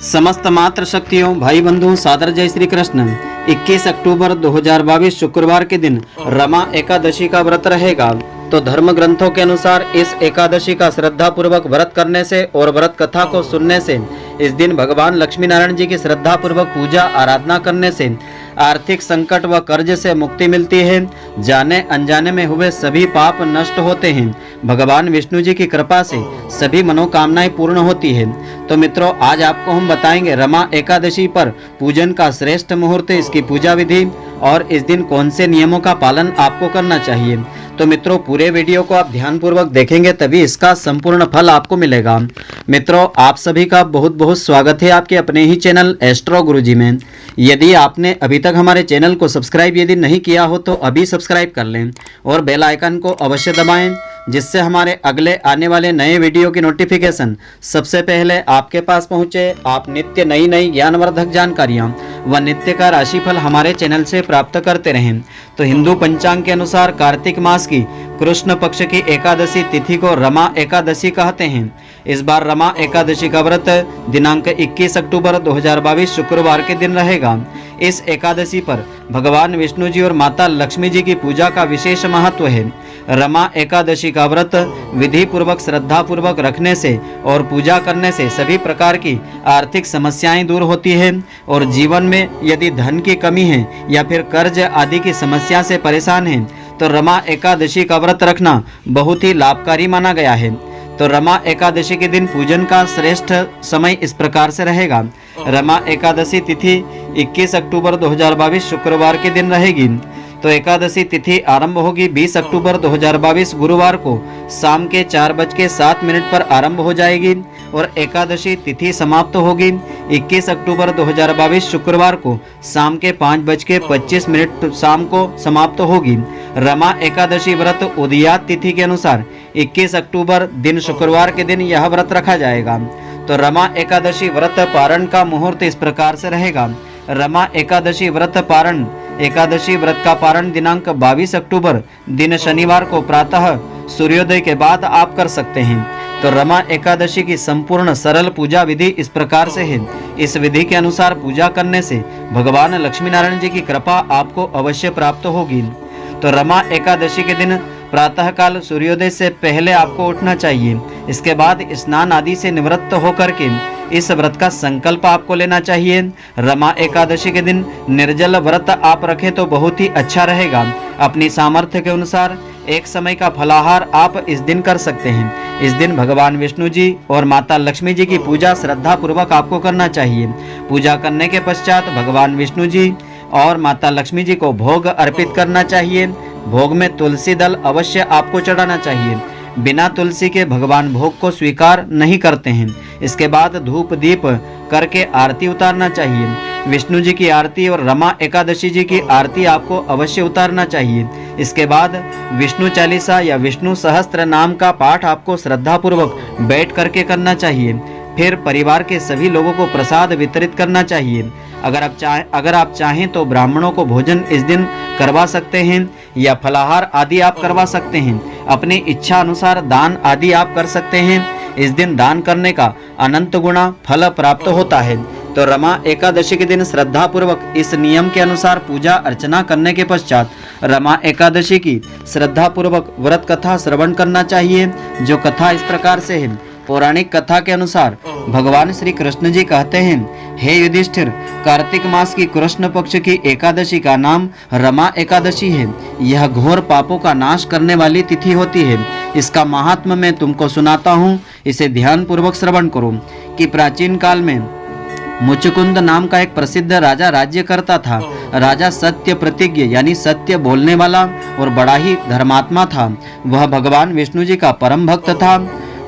समस्त मातृ शक्तियों भाई बंधुओं सादर जय श्री कृष्ण। 21 अक्टूबर 2022 शुक्रवार के दिन रमा एकादशी का व्रत रहेगा। तो धर्म ग्रंथों के अनुसार इस एकादशी का श्रद्धा पूर्वक व्रत करने से और व्रत कथा को सुनने से इस दिन भगवान लक्ष्मी नारायण जी की श्रद्धा पूर्वक पूजा आराधना करने से आर्थिक संकट व कर्ज से मुक्ति मिलती है। जाने अनजाने में हुए सभी पाप नष्ट होते हैं। भगवान विष्णु जी की कृपा से सभी मनोकामनाएं पूर्ण होती है। तो मित्रों, आज आपको हम बताएंगे रमा एकादशी पर पूजन का श्रेष्ठ मुहूर्त, इसकी पूजा विधि और इस दिन कौन से नियमों का पालन आपको करना चाहिए। तो मित्रों, पूरे वीडियो को आप ध्यानपूर्वक देखेंगे तभी इसका संपूर्ण फल आपको मिलेगा। मित्रों, आप सभी का बहुत बहुत स्वागत है आपके अपने ही चैनल एस्ट्रो गुरुजी में। यदि आपने अभी तक हमारे चैनल को सब्सक्राइब यदि नहीं किया हो तो अभी सब्सक्राइब कर लें और बेल आइकन को अवश्य दबाएं, जिससे हमारे अगले आने वाले नए वीडियो की नोटिफिकेशन सबसे पहले आपके पास पहुंचे। आप नित्य नई नई ज्ञानवर्धक जानकारियां व नित्य का राशिफल हमारे चैनल से प्राप्त करते रहें। तो हिंदू पंचांग के अनुसार कार्तिक मास की कृष्ण पक्ष की एकादशी तिथि को रमा एकादशी कहते हैं। इस बार रमा एकादशी का व्रत दिनांक 21 अक्टूबर 2022 शुक्रवार के दिन रहेगा। इस एकादशी पर भगवान विष्णु जी और माता लक्ष्मी जी की पूजा का विशेष महत्व है। रमा एकादशी का व्रत विधि पूर्वक श्रद्धा पूर्वक रखने से और पूजा करने से सभी प्रकार की आर्थिक समस्याएं दूर होती है और जीवन में यदि धन की कमी है या फिर कर्ज आदि की समस्या से परेशान है तो रमा एकादशी का व्रत रखना बहुत ही लाभकारी माना गया है। तो रमा एकादशी के दिन पूजन का श्रेष्ठ समय इस प्रकार से रहेगा। रमा एकादशी तिथि 21 अक्टूबर 2022 शुक्रवार के दिन रहेगी। तो एकादशी तिथि आरंभ होगी 20 अक्टूबर 2022 गुरुवार को शाम के 4:07 पर आरंभ हो जाएगी और एकादशी तिथि समाप्त होगी 21 अक्टूबर 2022 शुक्रवार को शाम के 5:25 शाम को समाप्त होगी। रमा एकादशी व्रत उदयात तिथि के अनुसार 21 अक्टूबर दिन शुक्रवार के दिन यह व्रत रखा जाएगा। तो रमा एकादशी व्रत पारण का मुहूर्त इस प्रकार से रहेगा। रमा एकादशी व्रत पारण एकादशी व्रत का पारण दिनांक 22 अक्टूबर दिन शनिवार को प्रातः सूर्योदय के बाद आप कर सकते हैं। तो रमा एकादशी की संपूर्ण सरल पूजा विधि इस प्रकार से है। इस विधि के अनुसार पूजा करने से भगवान लक्ष्मी नारायण जी की कृपा आपको अवश्य प्राप्त होगी। तो रमा एकादशी के दिन प्रातः काल सूर्योदय से पहले आपको उठना चाहिए। इसके बाद स्नान आदि से निवृत्त होकर के इस व्रत का संकल्प आपको लेना चाहिए। रमा एकादशी के दिन निर्जल व्रत आप रखें तो बहुत ही अच्छा रहेगा। अपनी सामर्थ्य के अनुसार एक समय का फलाहार आप इस दिन कर सकते हैं। इस दिन भगवान विष्णु जी और माता लक्ष्मी जी की पूजा श्रद्धा पूर्वक आपको करना चाहिए। पूजा करने के पश्चात भगवान विष्णु जी और माता लक्ष्मी जी को भोग अर्पित करना चाहिए। भोग में तुलसी दल अवश्य आपको चढ़ाना चाहिए। बिना तुलसी के भगवान भोग को स्वीकार नहीं करते हैं। इसके बाद धूप दीप करके आरती उतारना चाहिए। विष्णु जी की आरती और रमा एकादशी जी की आरती आपको अवश्य उतारना चाहिए। इसके बाद विष्णु चालीसा या विष्णु सहस्त्र नाम का पाठ आपको श्रद्धा पूर्वक बैठ करके करना चाहिए। फिर परिवार के सभी लोगों को प्रसाद वितरित करना चाहिए। अगर आप चाहें तो ब्राह्मणों को भोजन इस दिन करवा सकते हैं या फलाहार आदि आप करवा सकते हैं। अपनी इच्छा अनुसार दान आदि आप कर सकते हैं। इस दिन दान करने का अनंत गुना फल प्राप्त होता है। तो रमा एकादशी के दिन श्रद्धा पूर्वक इस नियम के अनुसार पूजा अर्चना करने के पश्चात रमा एकादशी की श्रद्धा पूर्वक व्रत कथा श्रवण करना चाहिए। जो कथा इस प्रकार से है। पौराणिक कथा के अनुसार भगवान श्री कृष्ण जी कहते हैं, हे युधिष्ठिर, कार्तिक मास की कृष्ण पक्ष की एकादशी का नाम रमा एकादशी है। यह घोर पापों का नाश करने वाली तिथि होती है। इसका महात्म्य मैं तुमको सुनाता हूँ, इसे ध्यान पूर्वक श्रवण करो। कि प्राचीन काल में मुचुकुंद नाम का एक प्रसिद्ध राजा राज्य करता था। राजा सत्य प्रतिज्ञ यानी सत्य बोलने वाला और बड़ा ही धर्मात्मा था। वह भगवान विष्णु जी का परम भक्त था।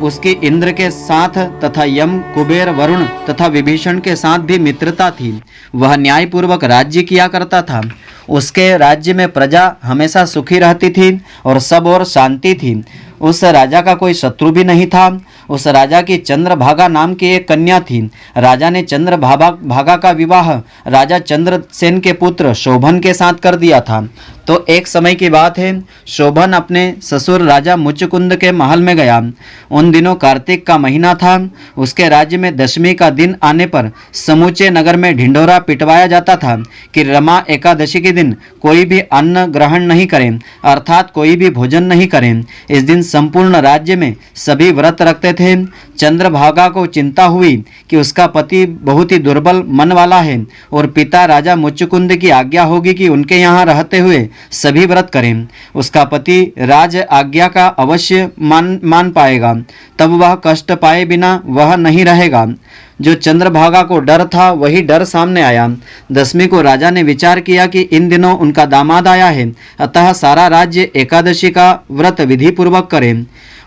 उसकी इंद्र के साथ तथा यम, कुबेर, वरुण तथा विभीषण के साथ भी मित्रता थी। वह न्यायपूर्वक राज्य किया करता था। उसके राज्य में प्रजा हमेशा सुखी रहती थी और सब ओर शांति थी। उस राजा का कोई शत्रु भी नहीं था। उस राजा की चंद्रभागा नाम की एक कन्या थी। राजा ने चंद्रभागा का विवाह राजा चंद्रसेन के पुत्र शोभन के साथ कर दिया था। तो एक समय की बात है, शोभन अपने ससुर राजा मुचकुंद के महल में गया। उन दिनों कार्तिक का महीना था। उसके राज्य में दशमी का दिन आने पर समूचे नगर में ढिंढोरा पिटवाया जाता था कि रमा एकादशी के दिन कोई भी अन्न ग्रहण नहीं करें, अर्थात कोई भी भोजन नहीं करें। इस दिन संपूर्ण राज्य में सभी व्रत रखते थे। चंद्रभागा को चिंता हुई कि उसका पति बहुत ही दुर्बल मन वाला है और पिता राजा मुचकुंद की आज्ञा होगी कि उनके यहाँ रहते हुए सभी व्रत करें। उसका पति राज आज्ञा का अवश्य मान पाएगा, तब वह कष्ट पाए बिना वह नहीं रहेगा। जो चंद्रभागा को डर था वही डर सामने आया। दशमी को राजा ने विचार किया कि इन दिनों उनका दामाद आया है, अतः सारा राज्य एकादशी का व्रत विधि पूर्वक करे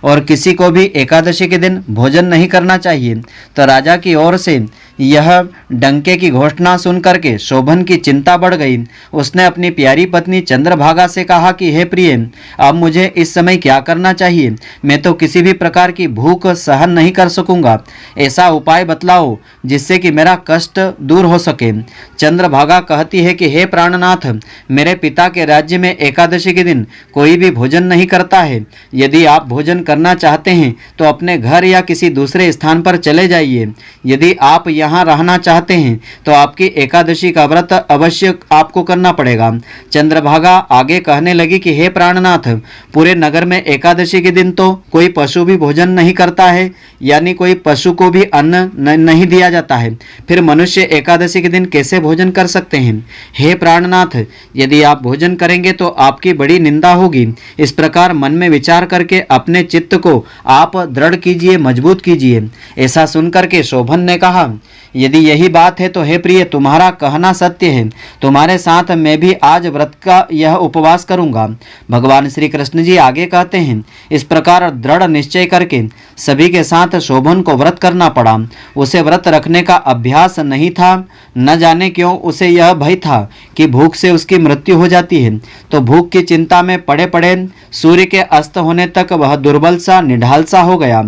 और किसी को भी एकादशी के दिन भोजन नहीं करना चाहिए। तो राजा की ओर से यह डंके की घोषणा सुनकर के शोभन की चिंता बढ़ गई। उसने अपनी प्यारी पत्नी चंद्रभागा से कहा कि हे प्रिय, अब मुझे इस समय क्या करना चाहिए? मैं तो किसी भी प्रकार की भूख सहन नहीं कर सकूंगा। ऐसा उपाय बतलाओ जिससे कि मेरा कष्ट दूर हो सके। चंद्रभागा कहती है कि हे प्राणनाथ, मेरे पिता के राज्य में एकादशी के दिन कोई भी भोजन नहीं करता है। यदि आप भोजन करना चाहते हैं तो अपने घर या किसी दूसरे स्थान पर चले जाइए। यदि आप यहाँ रहना चाहते हैं तो आपकी एकादशी का व्रत अवश्य आपको करना पड़ेगा। चंद्रभागा आगे कहने लगी कि हे प्राणनाथ, पूरे नगर में एकादशी के दिन तो कोई पशु भी भोजन नहीं करता है, यानी कोई पशु को भी अन्न नहीं दिया जाता है। फिर मनुष्य एकादशी के दिन कैसे भोजन कर सकते हैं? हे प्राणनाथ, यदि आप भोजन करेंगे तो आपकी बड़ी निंदा होगी। इस प्रकार मन में विचार करके अपने चित्त को आप दृढ़ कीजिए, मजबूत कीजिए। ऐसा सुनकर के शोभन ने कहा, यदि यही बात है तो हे प्रिय, तुम्हारा कहना सत्य है। तुम्हारे साथ मैं भी आज व्रत का यह उपवास करूंगा। भगवान श्री कृष्ण जी आगे कहते हैं, इस प्रकार दृढ़ निश्चय करके सभी के साथ शोभन को व्रत करना पड़ा। उसे व्रत रखने का अभ्यास नहीं था। न जाने क्यों उसे यह भय था कि भूख से उसकी मृत्यु हो जाती है। तो भूख की चिंता में पड़े पड़े सूर्य के अस्त होने तक वह दुर्बल सा निढाल सा हो गया।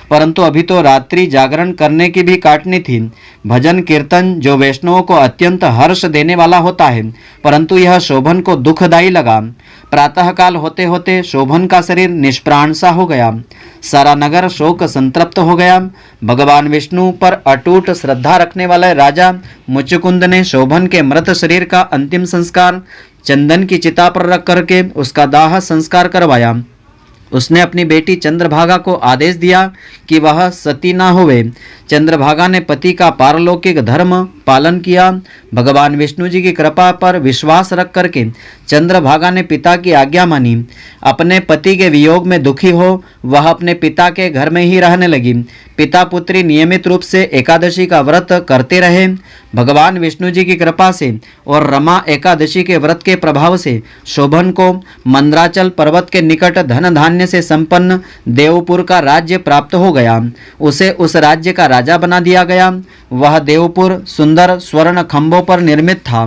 परंतु अभी तो रात्रि जागरण करने की भी काटनी थी। भजन कीर्तन जो वैष्णवों को अत्यंत हर्ष देने वाला होता है, परंतु यह शोभन को दुखदायी लगा। प्रातःकाल होते होते शोभन का शरीर निष्प्राण सा हो गया। सारा नगर शोक संतप्त हो गया। भगवान विष्णु पर अटूट श्रद्धा रखने वाले राजा मुचकुंद ने शोभन के मृत शरीर का अंतिम संस्कार चंदन की चिता पर रख करके उसका दाह संस्कार करवाया। उसने अपनी बेटी चंद्रभागा को आदेश दिया कि वह सती ना होवे। चंद्रभागा ने पति का पारलौकिक धर्म पालन किया। भगवान विष्णु जी की कृपा पर विश्वास रख करके चंद्रभागा ने पिता की आज्ञा मानी। अपने पति के वियोग में दुखी हो वह अपने पिता के घर में ही रहने लगी। पिता पुत्री नियमित रूप से एकादशी का व्रत करते रहे। भगवान विष्णु जी की कृपा से और रमा एकादशी के व्रत के प्रभाव से शोभन को मंद्राचल पर्वत के निकट धन धान्य से संपन्न देवपुर का राज्य प्राप्त हो गया। उसे उस राज्य का राजा बना दिया गया। वह देवपुर सुंदर स्वर्ण खंभों पर निर्मित था।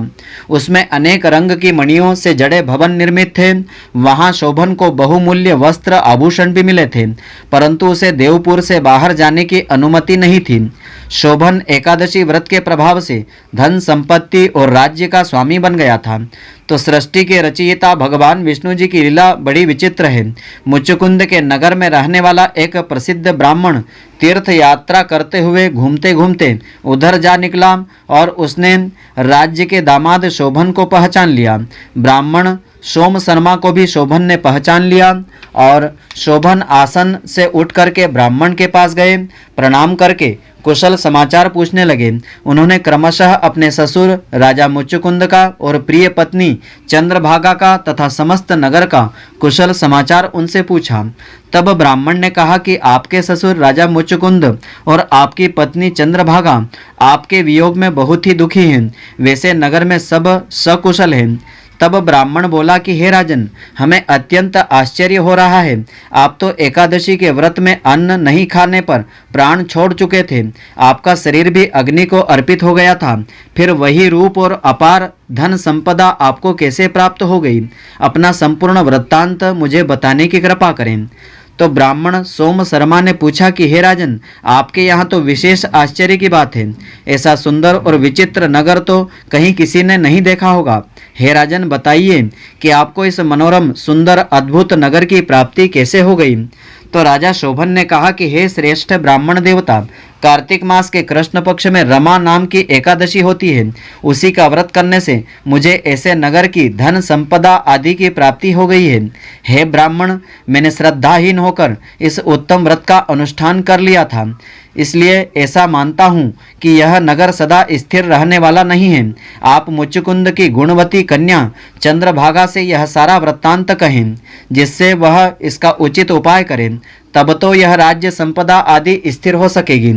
उसमें अनेक रंग की मणियों से जड़े भवन निर्मित थे। वहां शोभन को बहुमूल्य वस्त्र आभूषण भी मिले थे, परंतु उसे देवपुर से बाहर जाने की अनुमति नहीं थी। शोभन एकादशी व्रत के प्रभाव से धन संपत्ति और राज्य का स्वामी बन गया था। तो सृष्टि के रचयिता भगवान विष्णु जी की लीला बड़ी विचित्र है। मुचकुंद के नगर में रहने वाला एक प्रसिद्ध ब्राह्मण तीर्थ यात्रा करते हुए घूमते घूमते उधर जा निकला और उसने राज्य के दामाद शोभन को पहचान लिया। ब्राह्मण सोम शर्मा को भी शोभन ने पहचान लिया और शोभन आसन से उठ करके ब्राह्मण के पास गए। प्रणाम करके कुशल समाचार पूछने लगे। उन्होंने क्रमशः अपने ससुर राजा मुचकुंद का और प्रिय पत्नी चंद्रभागा का तथा समस्त नगर का कुशल समाचार उनसे पूछा। तब ब्राह्मण ने कहा कि आपके ससुर राजा मुचकुंद और आपकी पत्नी चंद्रभागा आपके वियोग में बहुत ही दुखी हैं। वैसे नगर में सब सकुशल हैं। तब ब्राह्मण बोला कि हे राजन, हमें अत्यंत आश्चर्य हो रहा है। आप तो एकादशी के व्रत में अन्न नहीं खाने पर प्राण छोड़ चुके थे। आपका शरीर भी अग्नि को अर्पित हो गया था। फिर वही रूप और अपार धन संपदा आपको कैसे प्राप्त हो गई? अपना संपूर्ण वृत्तांत मुझे बताने की कृपा करें। तो ब्राह्मण सोम शर्मा ने पूछा कि हे राजन, आपके यहाँ तो विशेष आश्चर्य की बात है। ऐसा सुंदर और विचित्र नगर तो कहीं किसी ने नहीं देखा होगा। हे राजन, बताइए कि आपको इस मनोरम सुंदर अद्भुत नगर की प्राप्ति कैसे हो गई। तो राजा शोभन ने कहा कि हे श्रेष्ठ ब्राह्मण देवता, कार्तिक मास के कृष्ण पक्ष में रमा नाम की एकादशी होती है। उसी का व्रत करने से मुझे ऐसे नगर की धन संपदा आदि की प्राप्ति हो गई है। हे ब्राह्मण, मैंने श्रद्धाहीन होकर इस उत्तम व्रत का अनुष्ठान कर लिया था, इसलिए ऐसा मानता हूँ कि यह नगर सदा स्थिर रहने वाला नहीं है। आप मुचुकुंद की गुणवती कन्या चंद्रभागा से यह सारा वृत्तांत कहें, जिससे वह इसका उचित उपाय करें, तब तो यह राज्य संपदा आदि स्थिर हो सकेगी।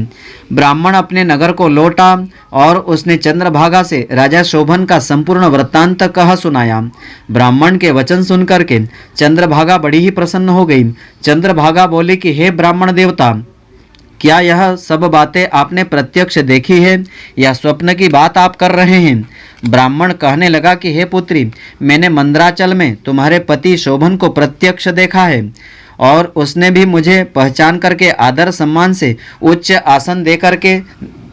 ब्राह्मण अपने नगर को लौटा और उसने चंद्रभागा से राजा शोभन का संपूर्ण वृत्तांत कह सुनाया। ब्राह्मण के वचन सुनकर के चंद्रभागा बड़ी ही प्रसन्न हो गई। चंद्रभागा बोली कि हे ब्राह्मण देवता, क्या यह सब बातें आपने प्रत्यक्ष देखी है या स्वप्न की बात आप कर रहे हैं। ब्राह्मण कहने लगा कि हे पुत्री, मैंने मंदराचल में तुम्हारे पति शोभन को प्रत्यक्ष देखा है और उसने भी मुझे पहचान करके आदर सम्मान से उच्च आसन दे करके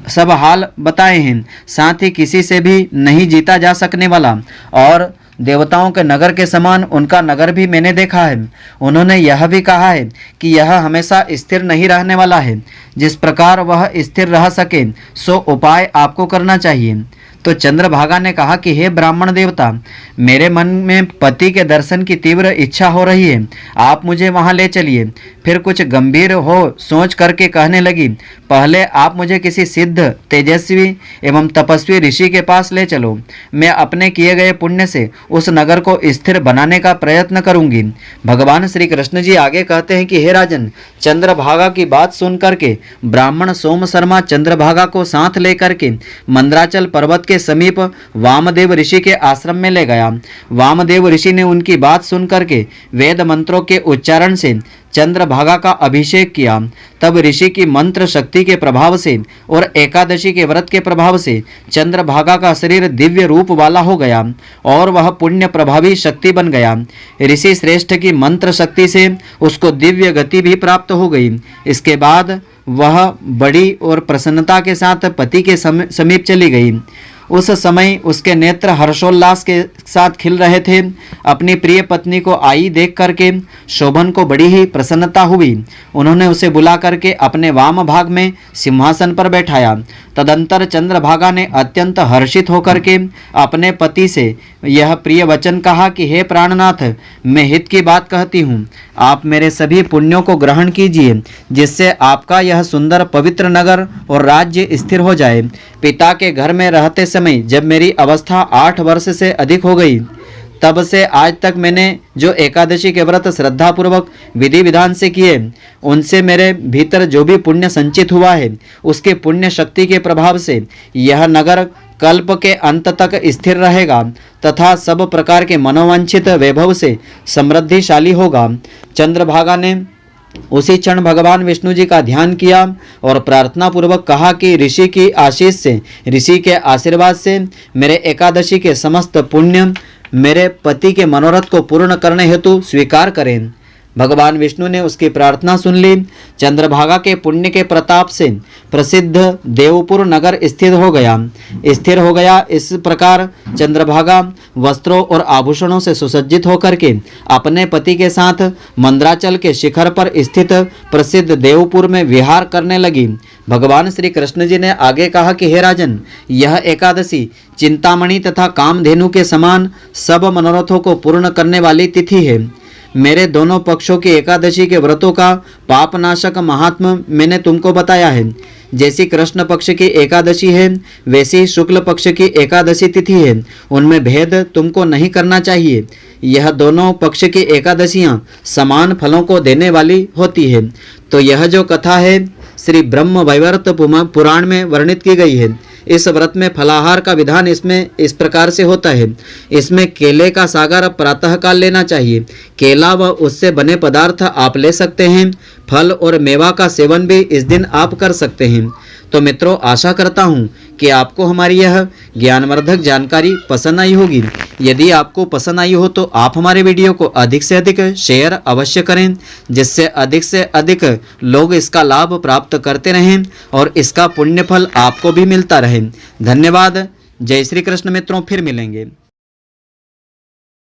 सब हाल बताए हैं। साथ ही किसी से भी नहीं जीता जा सकने वाला और देवताओं के नगर के समान उनका नगर भी मैंने देखा है। उन्होंने यह भी कहा है कि यह हमेशा स्थिर नहीं रहने वाला है। जिस प्रकार वह स्थिर रह सके सो उपाय आपको करना चाहिए। तो चंद्रभागा ने कहा कि हे ब्राह्मण देवता, मेरे मन में पति के दर्शन की तीव्र इच्छा हो रही है, आप मुझे वहां ले चलिए। फिर कुछ गंभीर हो सोच करके कहने लगी, पहले आप मुझे किसी सिद्ध, तेजस्वी एवं तपस्वी ऋषि के पास ले चलो। मैं अपने किए गए पुण्य से उस नगर को स्थिर बनाने का प्रयत्न करूंगी। भगवान श्री कृष्ण जी आगे कहते हैं कि हे राजन, चंद्रभागा की बात सुन करके ब्राह्मण सोम शर्मा चंद्रभागा को साथ लेकर के मंदराचल पर्वत के समीप वामदेव ऋषि के आश्रम में ले गया। वामदेव ऋषि ने उनकी बात सुन करके वेद मंत्रों के उच्चारण से चंद्रभागा का अभिषेक किया। तब ऋषि की मंत्र शक्ति के प्रभाव से और एकादशी के व्रत के प्रभाव से चंद्रभागा का शरीर दिव्य रूप वाला हो गया और वह पुण्य प्रभावी शक्ति बन गया। ऋषि श्रेष्ठ की मंत्र शक्ति से उसको दिव्य गति भी प्राप्त हो गई। इसके बाद वह बड़ी और प्रसन्नता के साथ पति के समीप चली गई। उस समय उसके नेत्र हर्षोल्लास के साथ खिल रहे थे। अपनी प्रिय पत्नी को आई देख करके शोभन को बड़ी ही प्रसन्नता हुई। उन्होंने उसे बुला करके अपने वाम भाग में सिंहासन पर बैठाया। तदंतर चंद्रभागा ने अत्यंत हर्षित होकर के अपने पति से यह प्रिय वचन कहा कि हे प्राणनाथ, मैं हित की बात कहती हूँ, आप मेरे सभी पुण्यों को ग्रहण कीजिए, जिससे आपका यह सुंदर पवित्र नगर और राज्य स्थिर हो जाए। पिता के घर में रहते समय जब मेरी अवस्था 8 वर्ष से अधिक हो गई, तब से आज तक मैंने जो एकादशी के व्रत श्रद्धापूर्वक विधि विधान से किए, उनसे मेरे भीतर जो भी पुण्य संचित हुआ है, उसके पुण्य शक्ति के प्रभाव से यह नगर कल्प के अंत तक स्थिर रहेगा तथा सब प्रकार के मनोवांछित वैभव से समृद्धिशाली होगा। चंद्रभागा ने उसी क्षण भगवान विष्णु जी का ध्यान किया और प्रार्थना पूर्वक कहा कि ऋषि की आशीष से, ऋषि के आशीर्वाद से मेरे एकादशी के समस्त पुण्य मेरे पति के मनोरथ को पूर्ण करने हेतु स्वीकार करें। भगवान विष्णु ने उसकी प्रार्थना सुन ली। चंद्रभागा के पुण्य के प्रताप से प्रसिद्ध देवपुर नगर स्थिर हो गया। इस प्रकार चंद्रभागा वस्त्रों और आभूषणों से सुसज्जित होकर के अपने पति के साथ मंदराचल के शिखर पर स्थित प्रसिद्ध देवपुर में विहार करने लगी। भगवान श्री कृष्ण जी ने आगे कहा कि हे राजन, यह एकादशी चिंतामणि तथा कामधेनु के समान सब मनोरथों को पूर्ण करने वाली तिथि है। मेरे दोनों पक्षों की एकादशी के व्रतों का पापनाशक महात्म मैंने तुमको बताया है। जैसी कृष्ण पक्ष की एकादशी है, वैसी शुक्ल पक्ष की एकादशी तिथि है। उनमें भेद तुमको नहीं करना चाहिए। यह दोनों पक्ष की एकादशियां समान फलों को देने वाली होती है। तो यह जो कथा है श्री ब्रह्म वैवर्त पुराण में वर्णित की गई है। इस व्रत में फलाहार का विधान इसमें इस प्रकार से होता है। इसमें केले का सागर प्रातःकाल लेना चाहिए। केला व उससे बने पदार्थ आप ले सकते हैं। फल और मेवा का सेवन भी इस दिन आप कर सकते हैं। तो मित्रों, आशा करता हूँ कि आपको हमारी यह ज्ञानवर्धक जानकारी पसंद आई होगी। यदि आपको पसंद आई हो तो आप हमारे वीडियो को अधिक से अधिक शेयर अवश्य करें, जिससे से अधिक लोग इसका लाभ प्राप्त करते रहें और इसका पुण्य फल आपको भी मिलता रहे। धन्यवाद। जय श्री कृष्ण मित्रों, फिर मिलेंगे।